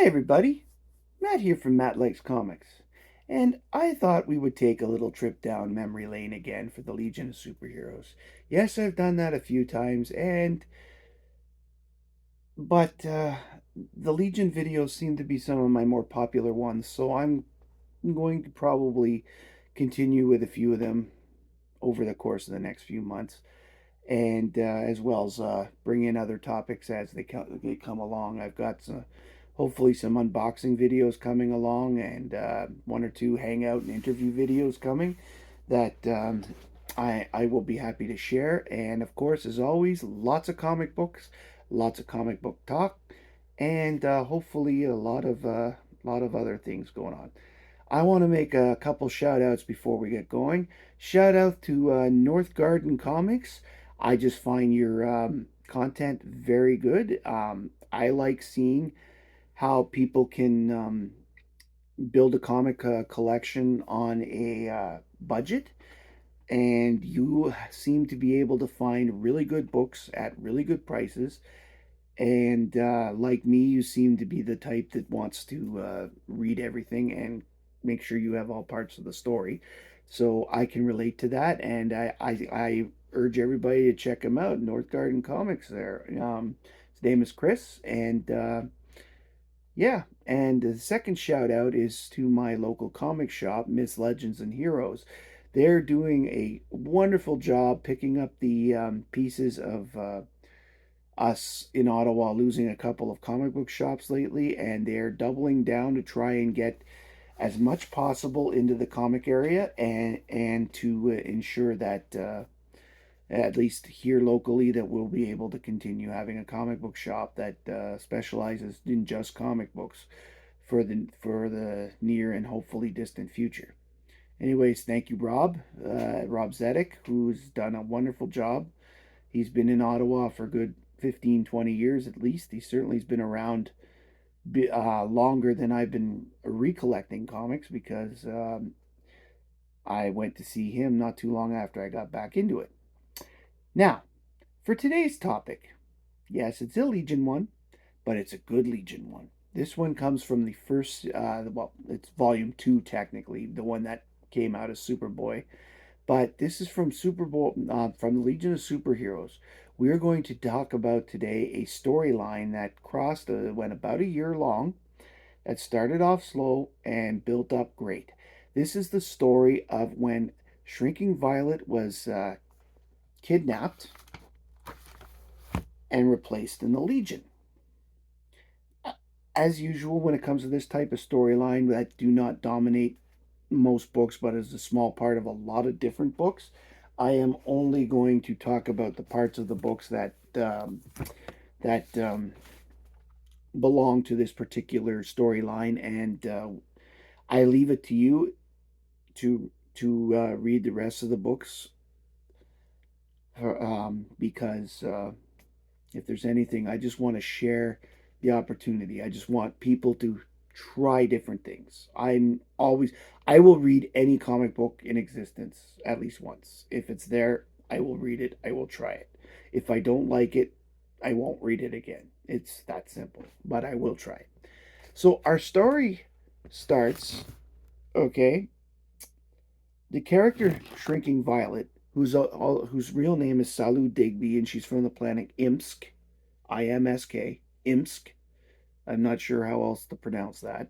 Hi, everybody. Matt here from Matt Likes Comics. And I thought we would take a little trip down memory lane again for the Legion of Superheroes. Yes, I've done that a few times, but the Legion videos seem to be some of my more popular ones, so I'm going to probably continue with a few of them over the course of the next few months, and as well as bring in other topics as they come along. I've got hopefully some unboxing videos coming along, and one or two hangout and interview videos coming that I will be happy to share. And of course, as always, lots of comic books, lots of comic book talk, and hopefully a lot of other things going on. I want to make a couple shout outs before we get going. Shout out to North Garden Comics. I just find your content very good. I like seeing how people can build a comic collection on a budget, and you seem to be able to find really good books at really good prices. And like me, you seem to be the type that wants to read everything and make sure you have all parts of the story. So I can relate to that, and I urge everybody to check him out. North Garden Comics. There, his name is Chris, and yeah. And the second shout out is to my local comic shop, Miss Legends and Heroes. They're doing a wonderful job picking up the pieces of us in Ottawa losing a couple of comic book shops lately, and they're doubling down to try and get as much possible into the comic area and to ensure that at least here locally that we'll be able to continue having a comic book shop that specializes in just comic books for the near and hopefully distant future. Anyways, thank you, Rob Zedek, who's done a wonderful job. He's been in Ottawa for a good 15, 20 years at least. He certainly has been around longer than I've been recollecting comics because I went to see him not too long after I got back into it. Now, for today's topic, yes, it's a Legion one, but it's a good Legion one. This one comes from the first, well, it's volume two technically, the one that came out as Superboy. But this is from from the Legion of Superheroes. We are going to talk about today a storyline that went about a year long, that started off slow and built up great. This is the story of when Shrinking Violet was kidnapped and replaced in the Legion. As usual, when it comes to this type of storyline that do not dominate most books, but is a small part of a lot of different books, I am only going to talk about the parts of the books that belong to this particular storyline, and I leave it to you to read the rest of the books, because if there's anything, I just want to share the opportunity. I just want people to try different things. I will read any comic book in existence at least once. If it's there, I will read it. I will try it. If I don't like it, I won't read it again. It's that simple, but I will try it. So our story starts, okay, the character Shrinking Violet, whose real name is Salu Digby, and she's from the planet Imsk, IMSK, Imsk. I'm not sure how else to pronounce that.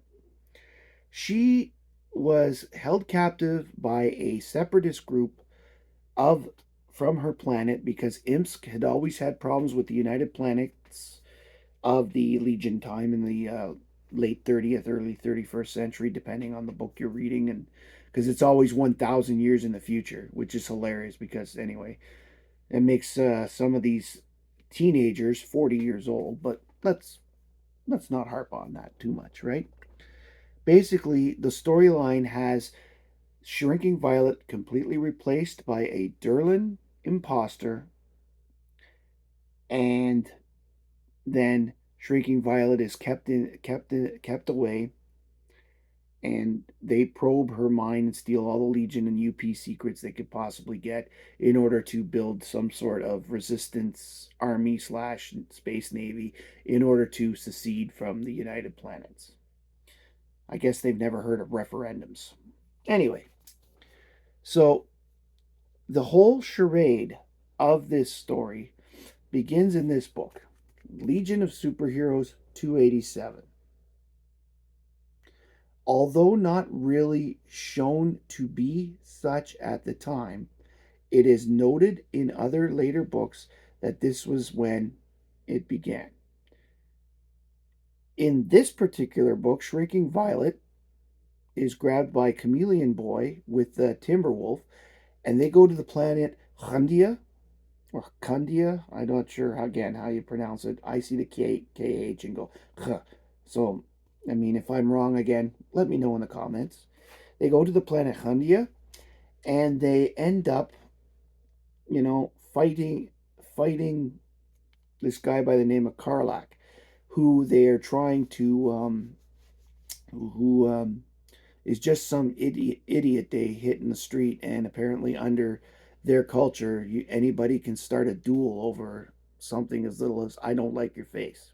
She was held captive by a separatist group of from her planet because Imsk had always had problems with the United Planets of the Legion time in the late 30th, early 31st century, depending on the book you're reading, and because it's always 1,000 years in the future, which is hilarious because anyway, it makes some of these teenagers 40 years old. But let's not harp on that too much, right? Basically, the storyline has Shrinking Violet completely replaced by a Durlan imposter, and then Shrinking Violet is kept away, and they probe her mind and steal all the Legion and UP secrets they could possibly get in order to build some sort of resistance army slash space navy in order to secede from the United Planets. I guess they've never heard of referendums. Anyway, so the whole charade of this story begins in this book, Legion of Superheroes 287. Although not really shown to be such at the time, it is noted in other later books that this was when it began. In this particular book, Shrinking Violet is grabbed by Chameleon Boy with the Timberwolf, and they go to the planet Khandia or Kandia. I'm not sure again how you pronounce it. I see the KH and go Kh. So, I mean, if I'm wrong again, let me know in the comments. They go to the planet Khandia, and they end up, fighting this guy by the name of Karlak, who they are trying to, who is just some idiot they hit in the street, and apparently under their culture, anybody can start a duel over something as little as "I don't like your face."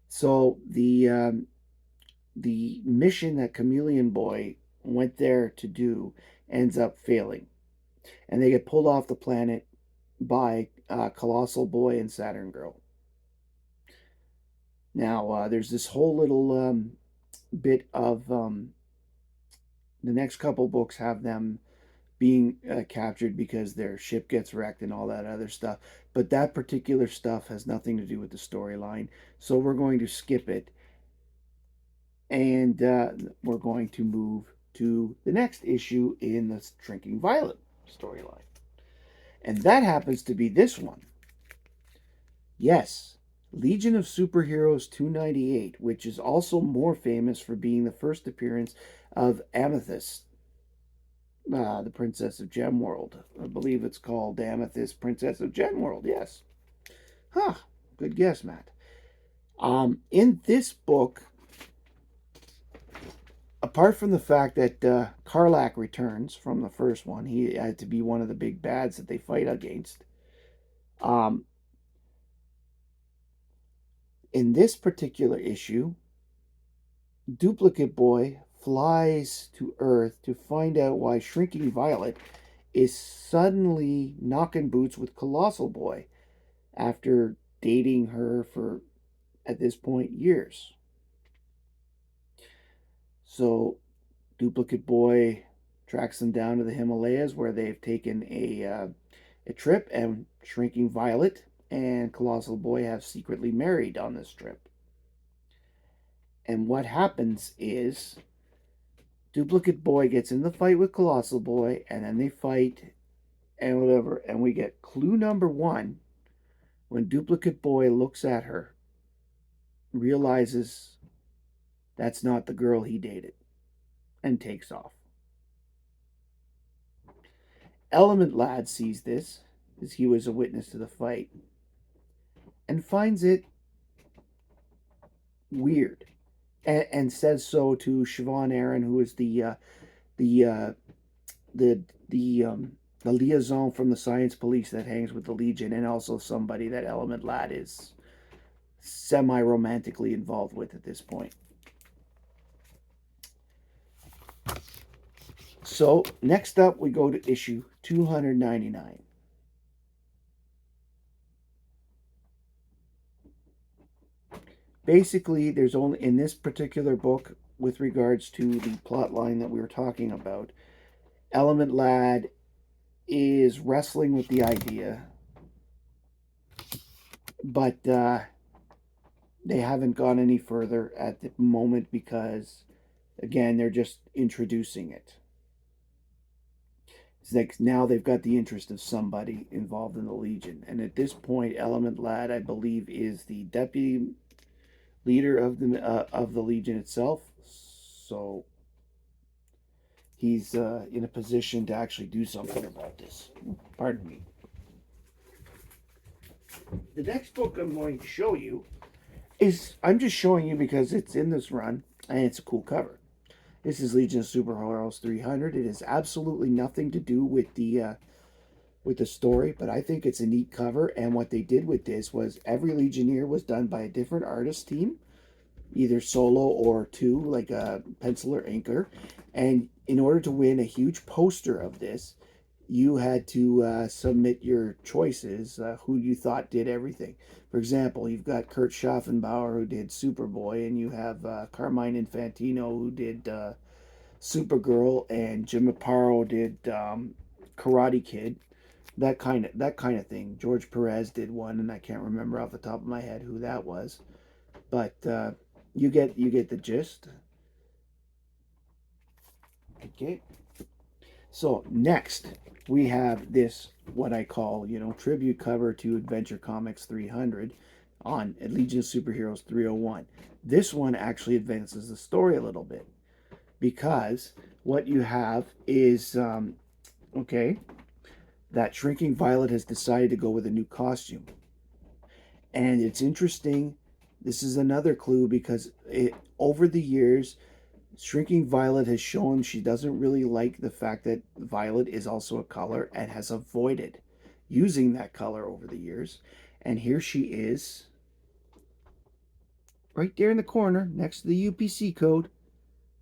So the mission that Chameleon Boy went there to do ends up failing, and they get pulled off the planet by Colossal Boy and Saturn Girl. Now, there's this whole little bit of the next couple books have them being captured because their ship gets wrecked and all that other stuff. But that particular stuff has nothing to do with the storyline. So we're going to skip it. And we're going to move to the next issue in the Shrinking Violet storyline. And that happens to be this one. Yes, Legion of Superheroes 298, which is also more famous for being the first appearance of Amethyst, the Princess of Gemworld. I believe it's called Amethyst, Princess of Gemworld, yes. Huh, good guess, Matt. In this book, apart from the fact that Karlak returns from the first one, he had to be one of the big bads that they fight against. In this particular issue, Duplicate Boy flies to Earth to find out why Shrinking Violet is suddenly knocking boots with Colossal Boy after dating her for, at this point, years. So Duplicate Boy tracks them down to the Himalayas where they've taken a trip, and Shrinking Violet and Colossal Boy have secretly married on this trip. And what happens is Duplicate Boy gets in the fight with Colossal Boy, and then they fight and whatever. And we get clue number one when Duplicate Boy looks at her, realizes that's not the girl he dated, and takes off. Element Lad sees this, as he was a witness to the fight, and finds it weird, and says so to Siobhan Aaron, who is the liaison from the science police that hangs with the Legion, and also somebody that Element Lad is semi-romantically involved with at this point. So next up, we go to issue 299. Basically, there's only, in this particular book, with regards to the plot line that we were talking about, Element Lad is wrestling with the idea, but they haven't gone any further at the moment because, again, they're just introducing it. It's like now they've got the interest of somebody involved in the Legion, and at this point, Element Lad, I believe, is the deputy leader of the Legion itself. So he's in a position to actually do something about this. Pardon me. The next book I'm going to show you is, I'm just showing you because it's in this run and it's a cool cover. This is Legion of Superheroes 300. It has absolutely nothing to do with the story, but I think it's a neat cover. And what they did with this was every Legionnaire was done by a different artist team, either solo or two, like a pencil or inker. And in order to win a huge poster of this, you had to submit your choices, who you thought did everything. For example, you've got Kurt Schaffenbauer, who did Superboy, and you have Carmine Infantino, who did Supergirl, and Jim Aparo did Karate Kid. That kind of thing. George Perez did one, and I can't remember off the top of my head who that was, but you get the gist. Okay. So next we have this, what I call, tribute cover to Adventure Comics 300 on Legion of Superheroes 301. This one actually advances the story a little bit because what you have is okay, that Shrinking Violet has decided to go with a new costume. And it's interesting. This is another clue because over the years, Shrinking Violet has shown she doesn't really like the fact that violet is also a color and has avoided using that color over the years. And here she is, right there in the corner next to the UPC code.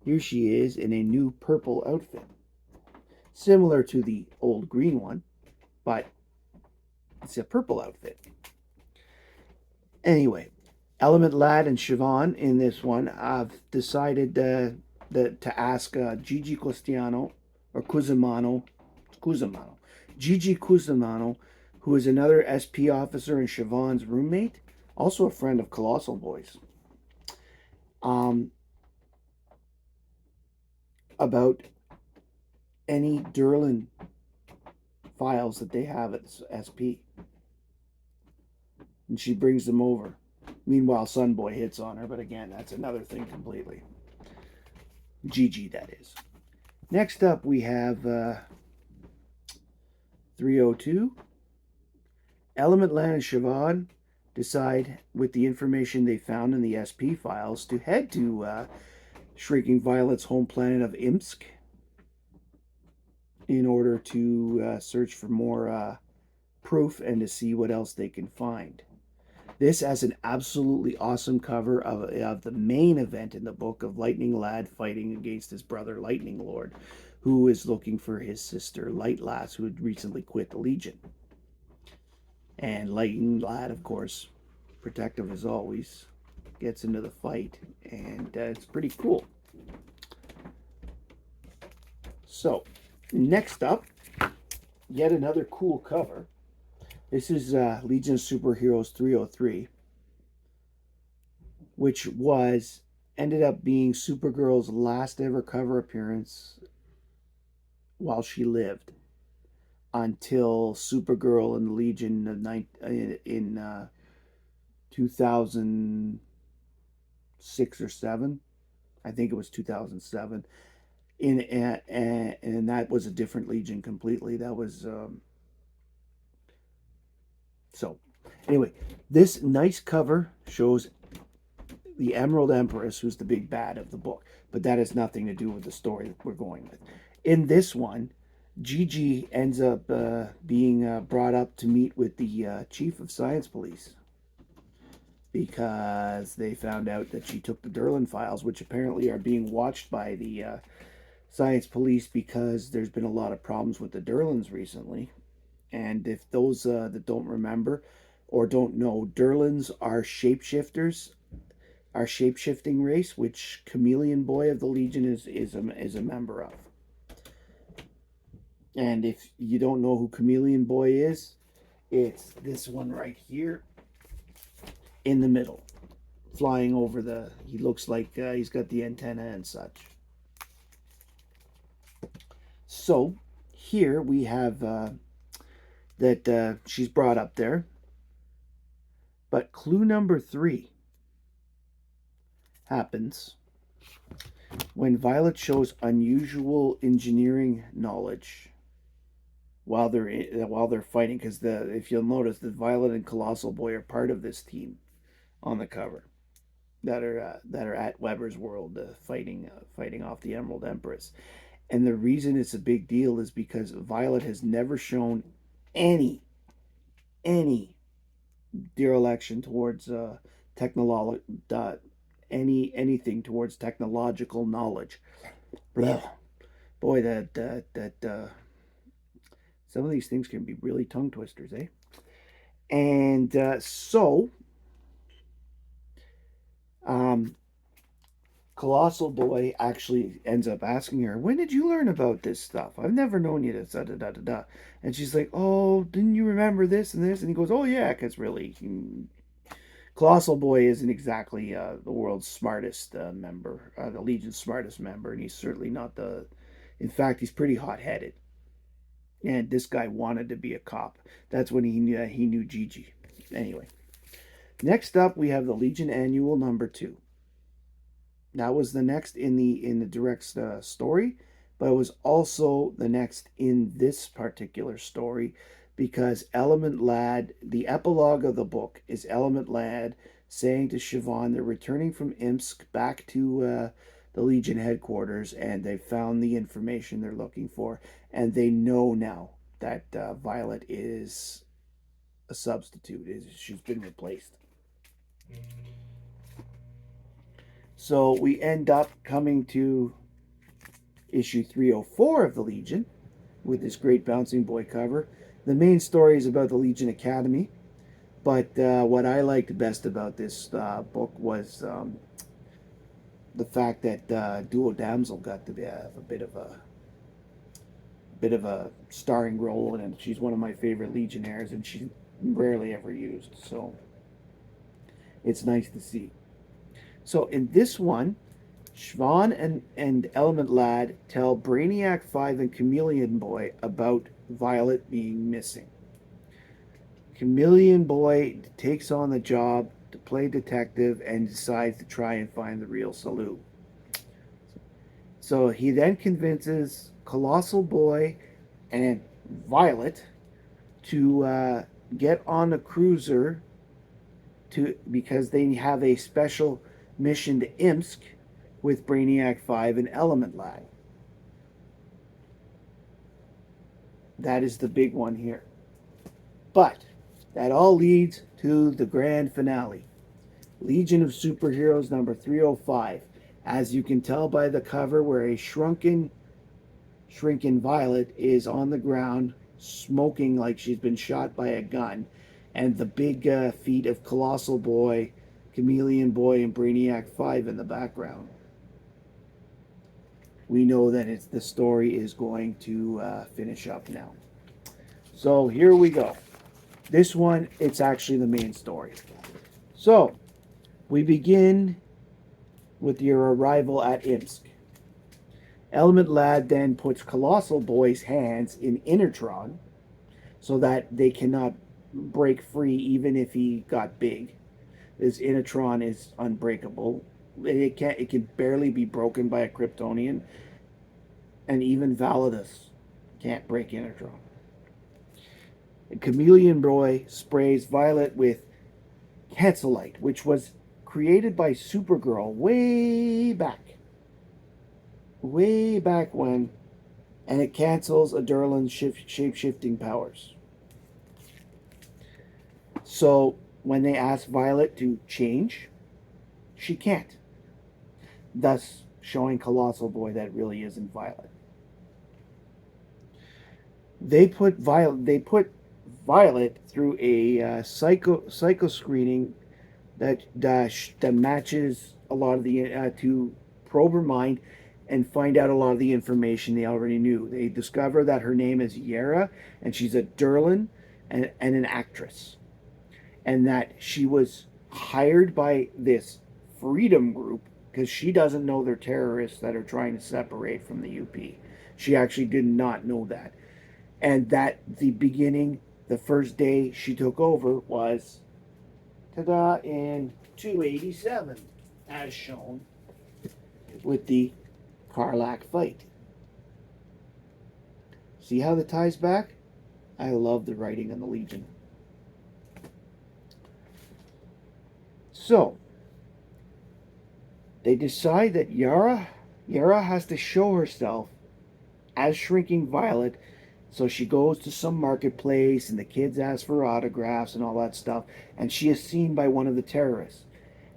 Here she is in a new purple outfit, similar to the old green one, but it's a purple outfit. Anyway, Element Lad and Siobhan in this one have decided to ask Gigi Costiano or Cusimano, Gigi Cusimano, who is another SP officer and Siobhan's roommate, also a friend of Colossal Boys, um, about any Derlin files that they have at SP. And she brings them over. Meanwhile, Sunboy hits on her, but again, that's another thing completely. Gigi, that is. Next up, we have 302. Element Lan and Siobhan decide, with the information they found in the SP files, to head to Shrieking Violet's home planet of Imsk in order to search for more proof and to see what else they can find. This has an absolutely awesome cover of the main event in the book of Lightning Lad fighting against his brother Lightning Lord, who is looking for his sister Light Lass, who had recently quit the Legion. And Lightning Lad, of course, protective as always, gets into the fight, and it's pretty cool. So, next up, yet another cool cover. This is Legion of Superheroes 303, which ended up being Supergirl's last ever cover appearance while she lived, until Supergirl and the Legion in 2006 or 7. I think it was 2007. And that was a different Legion completely. That was so. Anyway, this nice cover shows the Emerald Empress, who's the big bad of the book, but that has nothing to do with the story that we're going with. In this one, Gigi ends up being brought up to meet with the chief of science police because they found out that she took the Derlin files, which apparently are being watched by the science police because there's been a lot of problems with the Derlins recently. And if those that don't remember or don't know, Derlins are shapeshifters, our shape-shifting race, which Chameleon Boy of the Legion is a member of. And if you don't know who Chameleon Boy is, it's this one right here in the middle, flying over the. He looks like he's got the antenna and such. So here we have that she's brought up there. But clue number 3 happens when Violet shows unusual engineering knowledge while they're fighting. Because if you'll notice, that Violet and Colossal Boy are part of this team on the cover. that are at Weber's World, fighting off the Emerald Empress. And the reason it's a big deal is because Violet has never shown any any dereliction towards technology, anything towards technological knowledge. Blah. Boy, that some of these things can be really tongue twisters, eh? And um, Colossal Boy actually ends up asking her, "When did you learn about this stuff? I've never known you to da da da da da." And she's like, "Oh, didn't you remember this and this?" And he goes, "Oh yeah, because really, Colossal Boy isn't exactly the world's smartest member, the Legion's smartest member, and he's certainly not the. In fact, he's pretty hot-headed. And this guy wanted to be a cop. That's when he knew Gigi. Anyway, next up we have the Legion Annual #2. That was the next in the direct story, but it was also the next in this particular story because Element Lad, the epilogue of the book is Element Lad saying to Siobhan they're returning from Imsk back to the Legion headquarters, and they found the information they're looking for, and they know now that Violet is a substitute. She's been replaced. So we end up coming to issue 304 of the Legion with this great Bouncing Boy cover. The main story is about the Legion Academy, but what I liked best about this book was the fact that Duo Damsel got to have a bit of a starring role in it. She's one of my favorite Legionnaires, and she's rarely ever used, so it's nice to see. So in this one, Schwan and Element Lad tell Brainiac 5 and Chameleon Boy about Violet being missing. Chameleon Boy takes on the job to play detective and decides to try and find the real Salute. So he then convinces Colossal Boy and Violet to get on a cruiser because they have a special mission to Imsk with Brainiac 5 and Element Lad. That is the big one here. But that all leads to the grand finale. Legion of Superheroes #305. As you can tell by the cover, where a shrinking Violet is on the ground smoking like she's been shot by a gun, and the big feet of Colossal Boy, Chameleon Boy, and Brainiac 5 in the background. We know that the story is going to finish up now. So here we go. This one, it's actually the main story. So we begin with your arrival at Imsk. Element Lad then puts Colossal Boy's hands in Innertron so that they cannot break free even if he got big. This Innertron is unbreakable. It can barely be broken by a Kryptonian, and even Validus can't break Innertron. And Chameleon Boy sprays Violet with Cancelite, which was created by Supergirl way back when, and it cancels Adurlin's shape-shifting powers. So when they ask Violet to change, she can't, thus showing Colossal Boy that really isn't Violet. They put Violet through a psycho screening that matches a lot of the to probe her mind and find out a lot of the information they already knew. They discover that her name is Yara, and she's a Durlan and an actress, and that she was hired by this freedom group because she doesn't know they're terrorists that are trying to separate from the UP. She actually did not know that. And that the first day she took over was, ta-da, in 287, as shown with the Karlak fight. See how that ties back? I love the writing on the Legion. So, They decide that Yara has to show herself as Shrinking Violet. So she goes to some marketplace and the kids ask for autographs and all that stuff. And she is seen by one of the terrorists.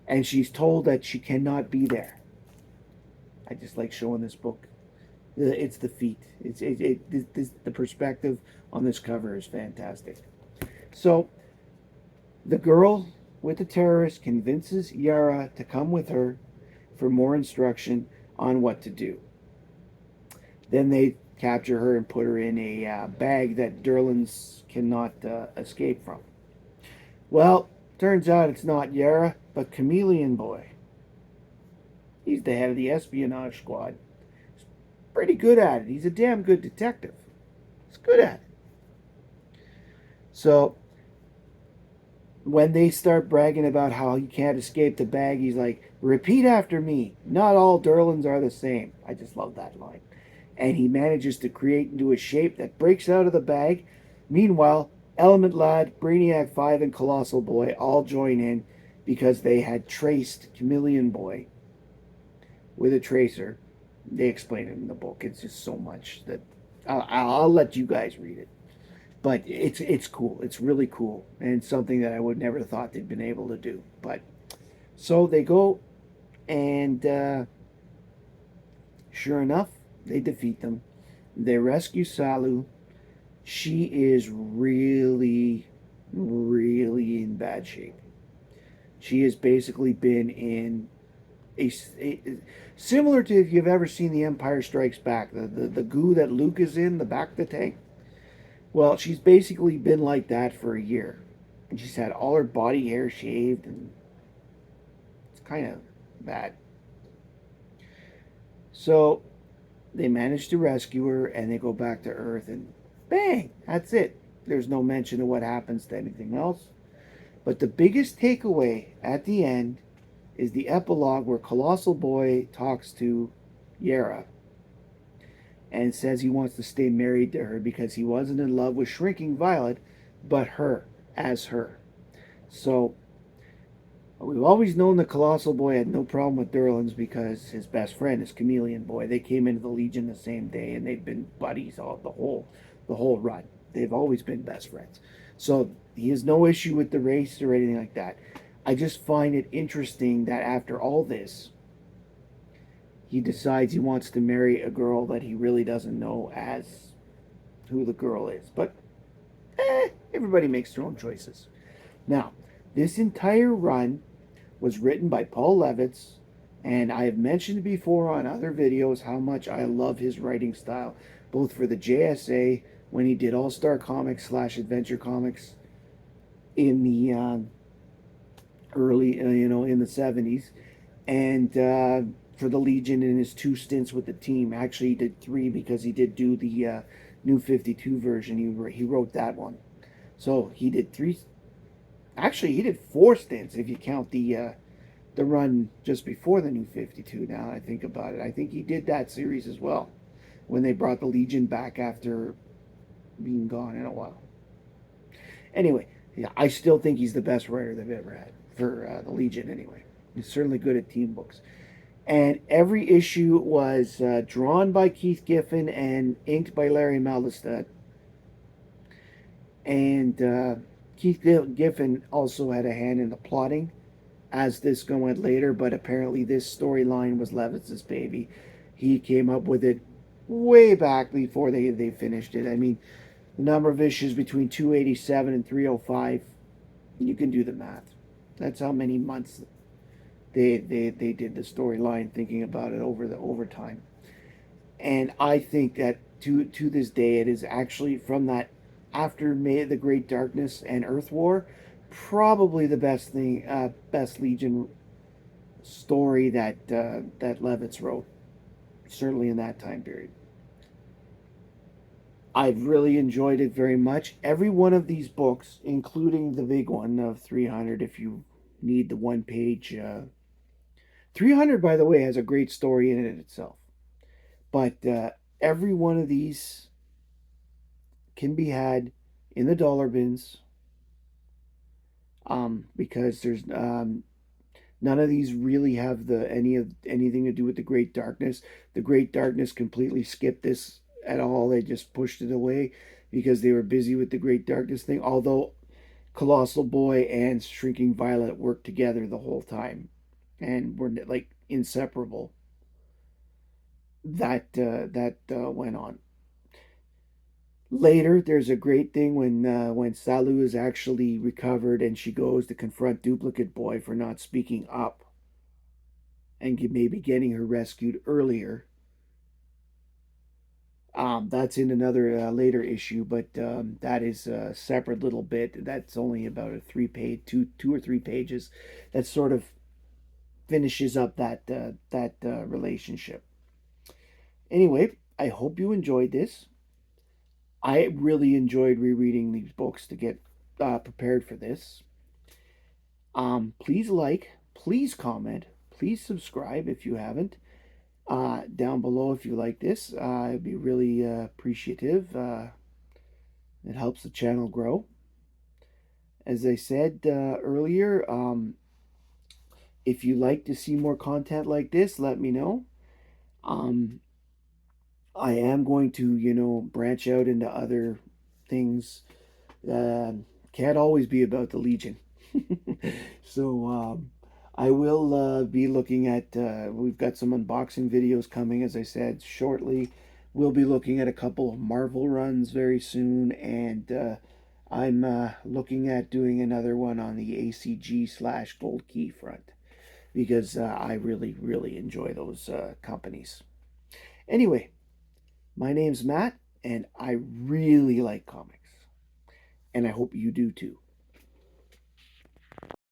And she's told that she cannot be there. I just like showing this book. It's the feet. The perspective on this cover is fantastic. So the girl with the terrorist convinces Yara to come with her for more instruction on what to do. Then they capture her and put her in a bag that Derlins cannot escape from. Well, turns out it's not Yara, but Chameleon Boy. He's the head of the espionage squad. He's pretty good at it. He's a damn good detective. He's good at it. So when they start bragging about how he can't escape the bag, he's like, repeat after me. Not all Derlins are the same. I just love that line. And he manages to create into a shape that breaks out of the bag. Meanwhile, Element Lad, Brainiac 5, and Colossal Boy all join in because they had traced Chameleon Boy with a tracer. They explain it in the book. It's just so much that I'll let you guys read it. But it's cool. It's really cool, and something that I would never have thought they'd been able to do. But so they go, and sure enough, they defeat them. They rescue Salu. She is really, really in bad shape. She has basically been in a similar to if you've ever seen The Empire Strikes Back, the goo that Luke is in the back of the tank. Well, she's basically been like that for a year, and she's had all her body hair shaved, and it's kind of bad. So they manage to rescue her, and they go back to Earth, and bang, that's it. There's no mention of what happens to anything else. But the biggest takeaway at the end is the epilogue where Colossal Boy talks to Yara and says he wants to stay married to her because he wasn't in love with Shrinking Violet, but her, as her. So we've always known that Colossal Boy had no problem with Derlins because his best friend is Chameleon Boy. They came into the Legion the same day, and they've been buddies all the whole run. They've always been best friends. So he has no issue with the race or anything like that. I just find it interesting that after all this, he decides he wants to marry a girl that he really doesn't know as who the girl is. But everybody makes their own choices. Now, this entire run was written by Paul Levitz, and I have mentioned before on other videos how much I love his writing style, both for the JSA when he did All Star Comics / Adventure Comics in the early, in the 70s, and for the Legion in his 2 stints with the team. Actually, he did 3 because he did do the New 52 version. He wrote that one. So he did 3. Actually, he did 4 stints if you count the run just before the New 52. Now I think about it, I think he did that series as well when they brought the Legion back after being gone in a while. Anyway, yeah, I still think he's the best writer they've ever had for the Legion. Anyway, he's certainly good at team books. And every issue was drawn by Keith Giffen and inked by Larry Maldestad. And Keith Giffen also had a hand in the plotting as this went later, but apparently this storyline was Levitz's baby. He came up with it way back before they finished it. I mean, the number of issues between 287 and 305, you can do the math. That's how many months they did the storyline, thinking about it over time. And I think that to this day, it is actually from that after May the Great Darkness and Earth War, probably the best Legion story that Levitz wrote, certainly in that time period. I've really enjoyed it very much. Every one of these books, including the big one of 300, if you need the one page. 300, by the way, has a great story in it itself. But every one of these can be had in the dollar bins because there's None of these really have anything to do with the Great Darkness. The Great Darkness completely skipped this at all. They just pushed it away because they were busy with the Great Darkness thing. Although Colossal Boy and Shrinking Violet worked together the whole time and were like inseparable. That went on. Later, there's a great thing when Salu is actually recovered and she goes to confront Duplicate Boy for not speaking up and maybe getting her rescued earlier. That's in another later issue, but that is a separate little bit. That's only about a 3 page, two or 3 pages. That sort of finishes up that relationship. Anyway, I hope you enjoyed this. I really enjoyed rereading these books to get prepared for this. Please like, please comment, please subscribe if you haven't. Down below if you like this. I'd be really appreciative. It helps the channel grow. As I said earlier, if you like to see more content like this, let me know. Um, I am going to, branch out into other things. Uh, can't always be about the Legion. So I will be looking at, we've got some unboxing videos coming, as I said, shortly. We'll be looking at a couple of Marvel runs very soon, and I'm looking at doing another one on the ACG/Gold Key front because I really, really enjoy those companies. Anyway, my name's Matt, and I really like comics, and I hope you do too.